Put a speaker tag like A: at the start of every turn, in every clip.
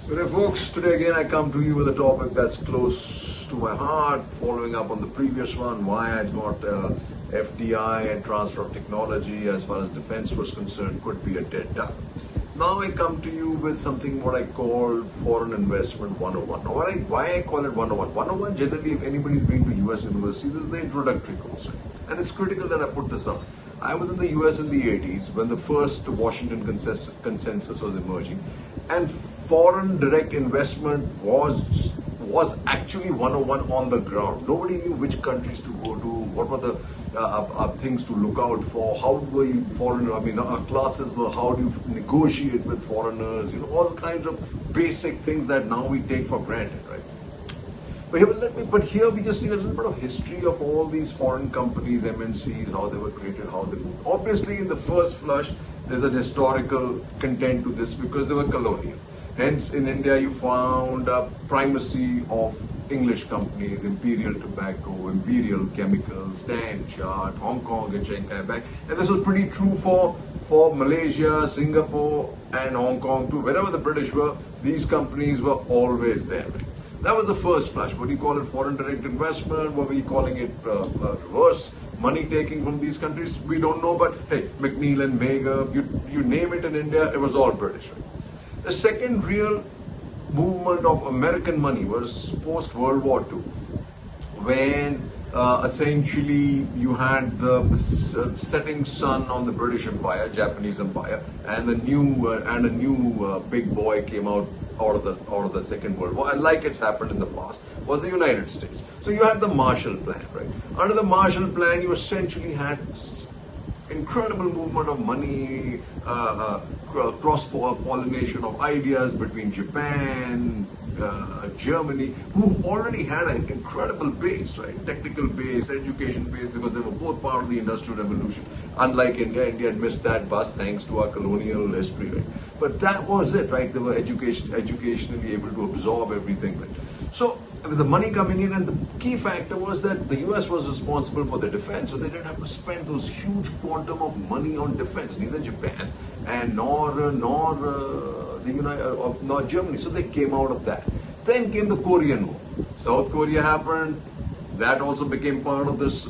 A: Well, folks, today again I come to you with a topic that's close to my heart, following up on the previous one, why I thought FDI and transfer of technology as far as defense was concerned could be a dead duck. Now I come to you with something what I call foreign investment 101. Now why I call it 101? 101 generally, if anybody's been to US university, this is the introductory course. And it's critical that I put this up. I was in the US in the 80s when the first Washington consensus was emerging, and foreign direct investment was actually 101 on the ground. Nobody knew which countries to go to, what were the things to look out for, how were you foreign, our classes were how do you negotiate with foreigners, all kinds of basic things that now we take for granted, right? But here we just need a little bit of history of all these foreign companies, MNCs, how they were created, how they moved. Obviously, in the first flush, there's an historical content to this because they were colonial. Hence, in India, you found a primacy of English companies, Imperial Tobacco, Imperial Chemicals, Stan Chart, Hong Kong, and Shanghai Bank. And this was pretty true for Malaysia, Singapore, and Hong Kong too. Wherever the British were, these companies were always there. That was the first flush. What do you call it? Foreign direct investment? What were you calling it? Reverse money taking from these countries? We don't know, but hey, McNeil and Mager, you name it in India, it was all British. Right? The second real movement of American money was post-World War II, when essentially you had the setting sun on the British Empire, Japanese Empire, and a new big boy came out of the Second World War, and like it's happened in the past, was the United States. So you had the Marshall Plan, right? Under the Marshall Plan, you essentially had incredible movement of money, cross-pollination of ideas between Japan, Germany, who already had an incredible base, right? Technical base, education base, because they were both part of the Industrial Revolution. Unlike India, India had missed that bus thanks to our colonial history, right? But that was it, right? They were educationally able to absorb everything, right? So with the money coming in, and the key factor was that the US was responsible for the defense, so they didn't have to spend those huge quantum of money on defense, neither Japan and nor Germany. So they came out of that. Then came the Korean War. South Korea happened. That also became part of this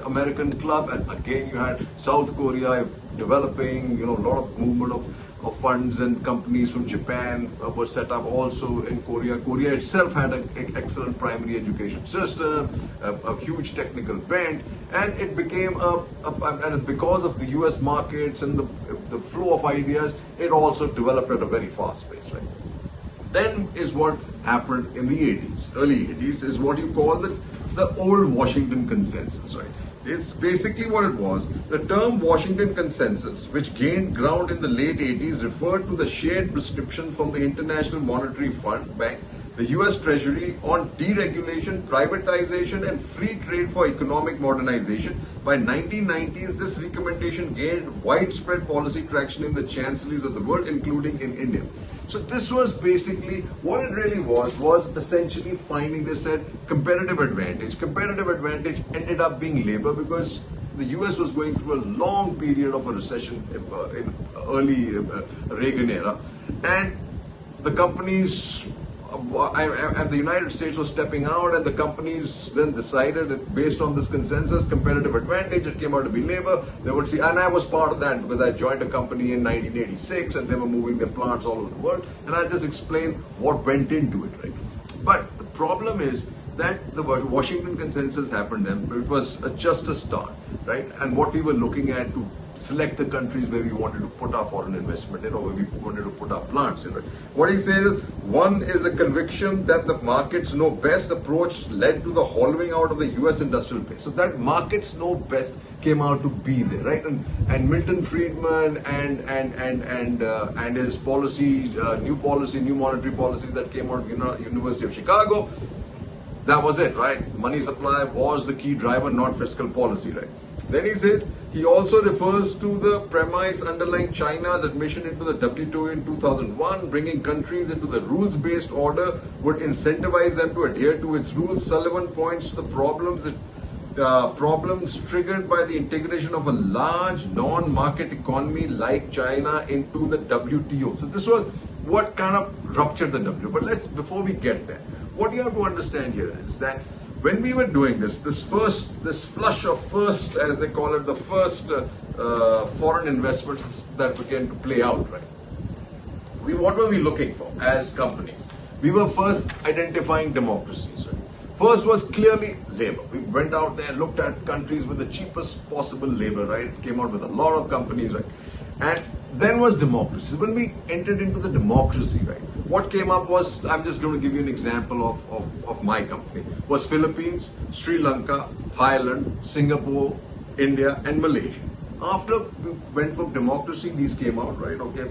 A: American club, and again you had South Korea developing, a lot of movement of funds and companies from Japan were set up also in Korea. Korea itself had an excellent primary education system, a huge technical bent, and it became and because of the US markets and the flow of ideas, it also developed at a very fast pace, right? Then is what happened in the 80s, early 80s, is what you call the old Washington consensus, right? It's basically what it was. The term Washington consensus, which gained ground in the late 80s, referred to the shared prescription from the International Monetary Fund, Bank, the US Treasury on deregulation, privatization, and free trade for economic modernization. By 1990s, this recommendation gained widespread policy traction in the chancelleries of the world, including in India. So this was basically what it really was essentially finding, they said, competitive advantage. Competitive advantage ended up being labor, because the US was going through a long period of a recession in early Reagan era, and the companies and the United States was stepping out, and the companies then decided that based on this consensus, competitive advantage, it came out to be labor. They would see, and I was part of that because I joined a company in 1986, and they were moving their plants all over the world, and I just explained what went into it, right? But the problem is that the Washington consensus happened then, but it was just a start, right? And what we were looking at to select the countries where we wanted to put our foreign investment in, or where we wanted to put our plants in. Right? What he says is, one is a conviction that the markets know best approach led to the hollowing out of the US industrial base. So that markets know best came out to be there, right? And Milton Friedman and his policy, new monetary policies that came out of University of Chicago. That was it, right? Money supply was the key driver, not fiscal policy, right? Then he says, he also refers to the premise underlying China's admission into the WTO in 2001, bringing countries into the rules-based order would incentivize them to adhere to its rules. Sullivan points to the problems triggered by the integration of a large non-market economy like China into the WTO. So this was what kind of ruptured the W. But before we get there, what you have to understand here is that when we were doing this flush of first, as they call it, the first foreign investments that began to play out, right? What were we looking for as companies? We were first identifying democracies, right? First was clearly labor. We went out there, looked at countries with the cheapest possible labor, right? Came out with a lot of companies, right? And then was democracy. When we entered into the democracy, right, what came up was, I'm just going to give you an example of my company, was Philippines, Sri Lanka, Thailand, Singapore, India, and Malaysia. After we went from democracy, these came out, right? Okay.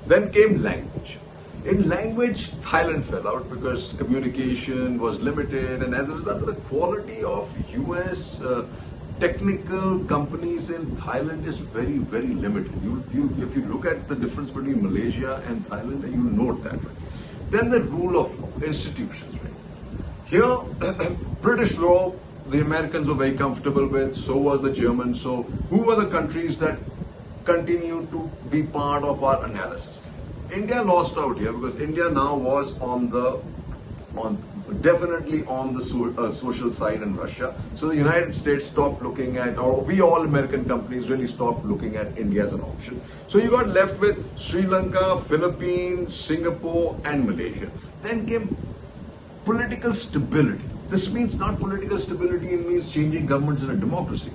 A: Then came language. In language, Thailand fell out because communication was limited, and as a result, the quality of US technical companies in Thailand is very, very limited. If you look at the difference between Malaysia and Thailand, you'll note that. Right? Then the rule of law, institutions. Right? Here, British law, the Americans were very comfortable with, so were the Germans. So who were the countries that continued to be part of our analysis? India lost out here because India now was definitely on the social side in Russia. So the United States stopped looking at, or we all American companies really stopped looking at India as an option. So you got left with Sri Lanka, Philippines, Singapore, and Malaysia. Then came political stability. This means not political stability, it means changing governments in a democracy.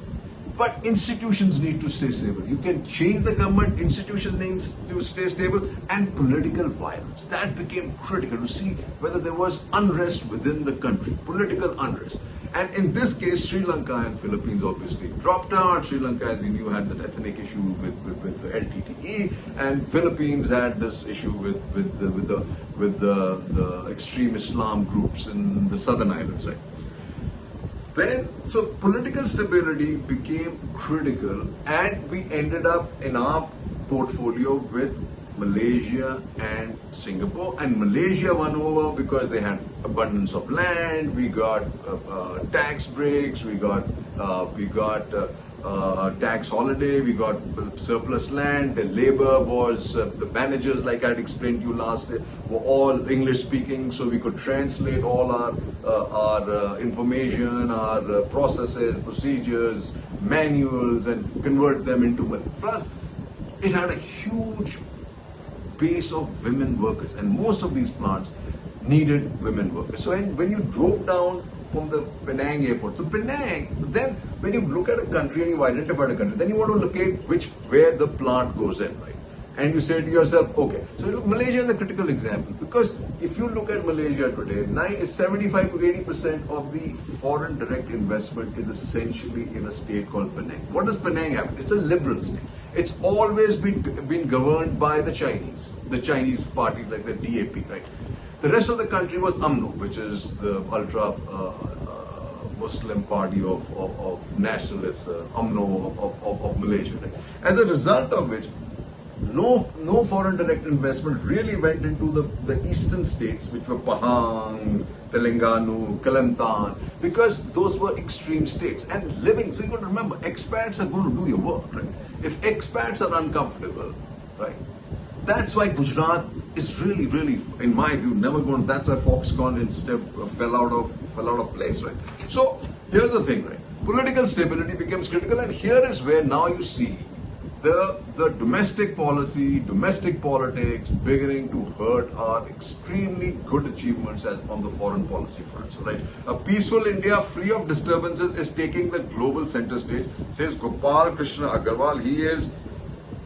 A: But institutions need to stay stable. You can change the government, institutions need to stay stable, and political violence. That became critical to see whether there was unrest within the country, political unrest. And in this case, Sri Lanka and Philippines obviously dropped out. Sri Lanka, as you knew, had that ethnic issue with the LTTE, and Philippines had this issue with the extreme Islam groups in the southern islands, right? Then, so political stability became critical, and we ended up in our portfolio with Malaysia and Singapore. And Malaysia won over because they had abundance of land. We got tax breaks. We got tax holiday. We got surplus land. The labor was the managers, like I'd explained to you last year, were all English speaking, so we could translate all our information, our processes, procedures, manuals, and convert them into money. Plus, it had a huge base of women workers, and most of these plants needed women workers. So when you drove down from the Penang airport, so Penang, then when you look at a country and you've identified a country, then you want to locate where the plant goes in, right? And you say to yourself, okay, so look, Malaysia is a critical example, because if you look at Malaysia today, 75 to 80% of the foreign direct investment is essentially in a state called Penang. What does Penang have? It's a liberal state. It's always been governed by the Chinese parties like the DAP, right? The rest of the country was UMNO, which is the ultra Muslim party of nationalists, UMNO of Malaysia, right? As a result of which, no foreign direct investment really went into the eastern states, which were Pahang, Telangana, Kelantan, because those were extreme states. And living, so you got to remember, expats are going to do your work, right? If expats are uncomfortable, right, that's why Gujarat is really, really, in my view, never going. That's why Foxconn instead fell out of place, right? So here's the thing, right? Political stability becomes critical, and here is where now you see the domestic policy, domestic politics beginning to hurt our extremely good achievements on the foreign policy front. So, right, a peaceful India free of disturbances is taking the global center stage, says Gopal Krishna Agarwal. He is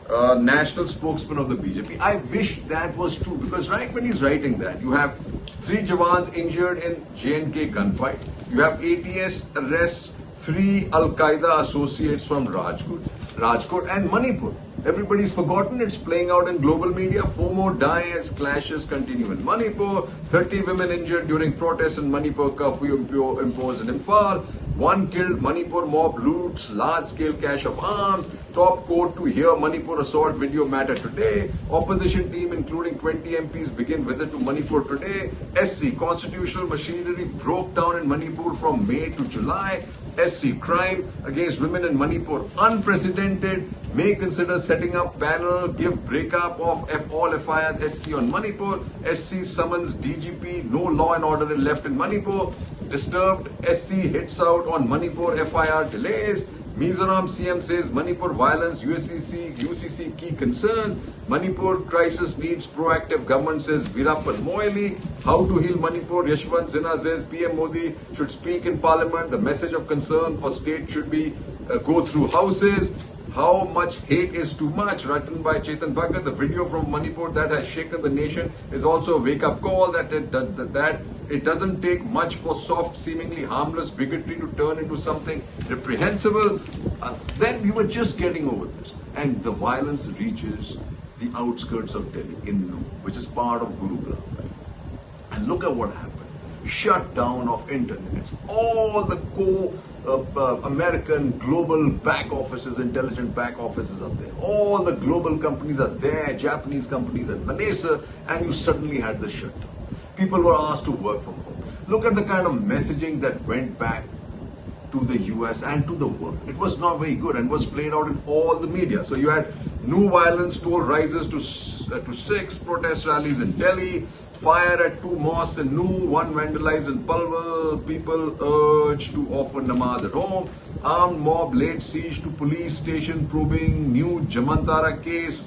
A: national spokesman of the BJP. I wish that was true, because right when he's writing that, you have 3 Jawans injured in J&K gunfight. You have ATS arrests 3 Al-Qaeda associates from Rajkot and Manipur. Everybody's forgotten, it's playing out in global media. 4 more die as clashes continue in Manipur. 30 women injured during protests in Manipur, curfew imposed in Imphal. 1 killed, Manipur mob loots large-scale cache of arms. Top court to hear Manipur assault video matter today. Opposition team including 20 MPs begin visit to Manipur today. SC, constitutional machinery broke down in Manipur from May to July. SC, crime against women in Manipur, unprecedented, may consider setting up panel, give breakup of all FIRs, SC on Manipur, SC summons DGP, no law and order left in Manipur, disturbed, SC hits out on Manipur, FIR delays, Mizoram CM says Manipur violence, UCC key concerns. Manipur crisis needs proactive government, says Veerappan Moily. How to heal Manipur? Yashwant Sinha says PM Modi should speak in parliament. The message of concern for state should be go through houses. How much hate is too much? Written by Chetan Bhagat. The video from Manipur that has shaken the nation is also a wake-up call that it doesn't take much for soft, seemingly harmless bigotry to turn into something reprehensible. Then we were just getting over this. And the violence reaches the outskirts of Delhi, in Nu, which is part of Gurugram. Right? And look at what happened. Shut down of internet. All the American global back offices, intelligent back offices are there. All the global companies are there, Japanese companies in Malaysia, and you suddenly had the shutdown. People were asked to work from home. Look at the kind of messaging that went back to the US and to the world. It was not very good and was played out in all the media. So you had new violence, toll rises to 6, protest rallies in Delhi, fire at 2 mosques in Nu, 1 vandalized in Palwal, people urged to offer namaz at home, armed mob laid siege to police station probing new Jamantara case.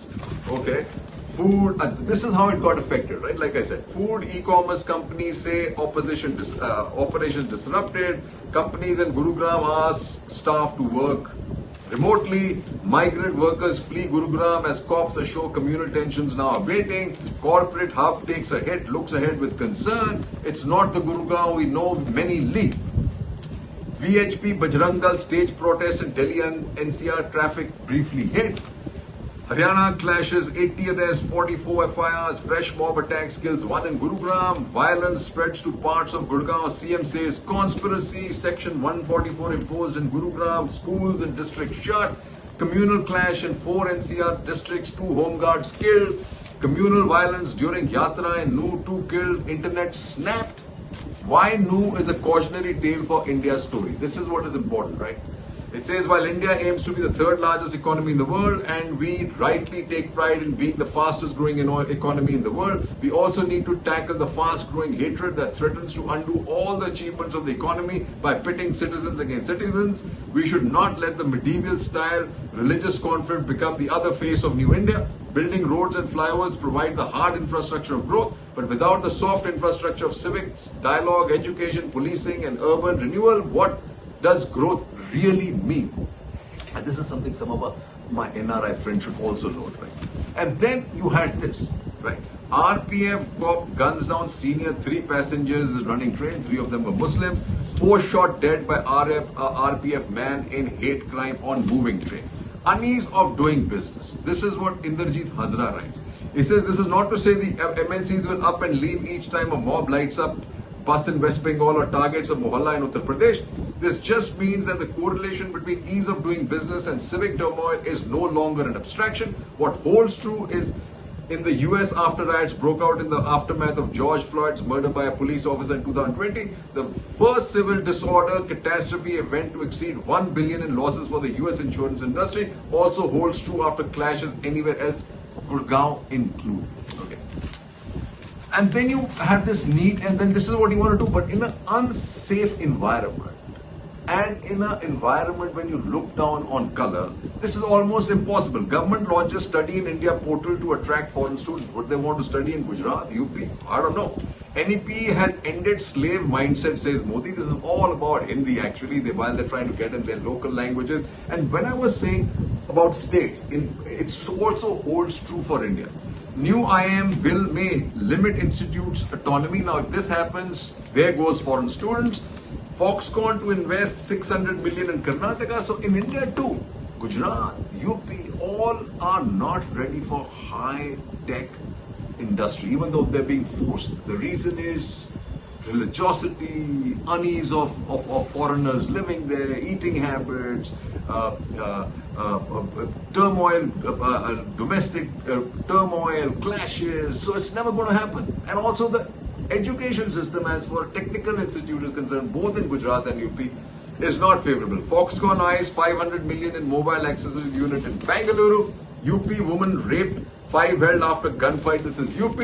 A: Okay. Food, this is how it got affected, right? Like I said, food e-commerce companies say operations disrupted. Companies in Gurugram ask staff to work remotely. Migrant workers flee Gurugram as cops assure communal tensions now abating. Corporate hub takes a hit, looks ahead with concern. It's not the Gurugram we know, many leave. VHP Bajrangal stage protests in Delhi and NCR traffic briefly hit. Haryana clashes, 80 arrests, 44 FIRs, fresh mob attacks kills 1 in Gurugram, violence spreads to parts of Gurgaon, CM says conspiracy, section 144 imposed in Gurugram, schools and districts shut, communal clash in 4 NCR districts, 2 homeguards killed, communal violence during Yatra in Nu, 2 killed, internet snapped. Why Nu is a cautionary tale for India's story? This is what is important, right? It says, while India aims to be the 3rd largest economy in the world and we rightly take pride in being the fastest growing economy in the world, we also need to tackle the fast growing hatred that threatens to undo all the achievements of the economy by pitting citizens against citizens. We should not let the medieval style religious conflict become the other face of New India. Building roads and flyovers provide the hard infrastructure of growth, but without the soft infrastructure of civics, dialogue, education, policing and urban renewal, what does growth really mean? And this is something some of my NRI friends should also note, right? And then you had this, right? RPF cop guns down senior 3 passengers running train, 3 of them were Muslims, 4 shot dead by RPF man in hate crime on moving train. Unease of doing business. This is what Inderjeet Hazra writes. He says this is not to say the MNCs will up and leave each time a mob lights up bus in West Bengal or targets a mohalla in Uttar Pradesh. This just means that the correlation between ease of doing business and civic turmoil is no longer an abstraction. What holds true is in the US after riots broke out in the aftermath of George Floyd's murder by a police officer in 2020, the first civil disorder catastrophe event to exceed $1 billion in losses for the US insurance industry also holds true after clashes anywhere else, Gurgaon included. Okay. And then you have this need, and then this is what you want to do, but in an unsafe environment, and in an environment when you look down on color, this is almost impossible. Government launches Study in India portal to attract foreign students. Would they want to study in Gujarat, UP? I don't know. NEP has ended slave mindset, says Modi. This is all about Hindi actually, while they're trying to get in their local languages. And when I was saying about states, it also holds true for India. New IIM bill may limit institutes' autonomy. Now, if this happens, there goes foreign students. Foxconn to invest 600 million in Karnataka. So in India too, Gujarat, UP, all are not ready for high-tech industry, even though they're being forced. The reason is religiosity, unease of foreigners living there, eating habits, turmoil, domestic turmoil, clashes. So it's never going to happen. And also the education system, as for technical institute is concerned, both in Gujarat and UP, is not favorable. Foxconn eyes 500 million in mobile accessories unit in Bangalore. UP woman raped, 5 held after gunfight. This is UP.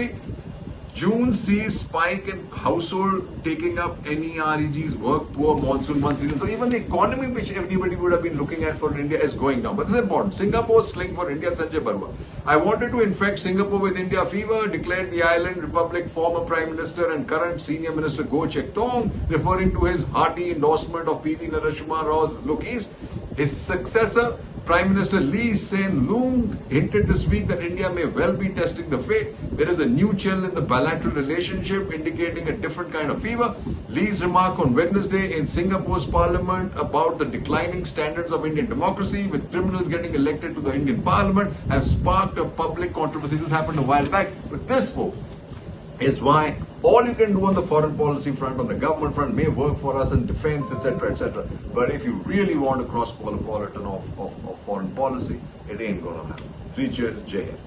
A: June sees spike in household taking up NEREG's work, poor monsoon one season. So even the economy which everybody would have been looking at for India is going down. But this is important. Singapore sling for India, Sanjay Barua. I wanted to infect Singapore with India fever, declared the island republic former Prime Minister and current Senior Minister Goh Chek Tong, referring to his hearty endorsement of PV Narasimha Rao's Look East. His successor, Prime Minister Lee Hsien Loong, hinted this week that India may well be testing the fate. There is a new chill in the bilateral relationship, indicating a different kind of fever. Lee's remark on Wednesday in Singapore's parliament about the declining standards of Indian democracy, with criminals getting elected to the Indian parliament, has sparked a public controversy. This happened a while back. But this, folks, is why all you can do on the foreign policy front, on the government front, may work for us in defense, etc., etc. But if you really want to cross cosmopolitan of foreign policy, it ain't gonna happen. 3 cheers, Jai Hind.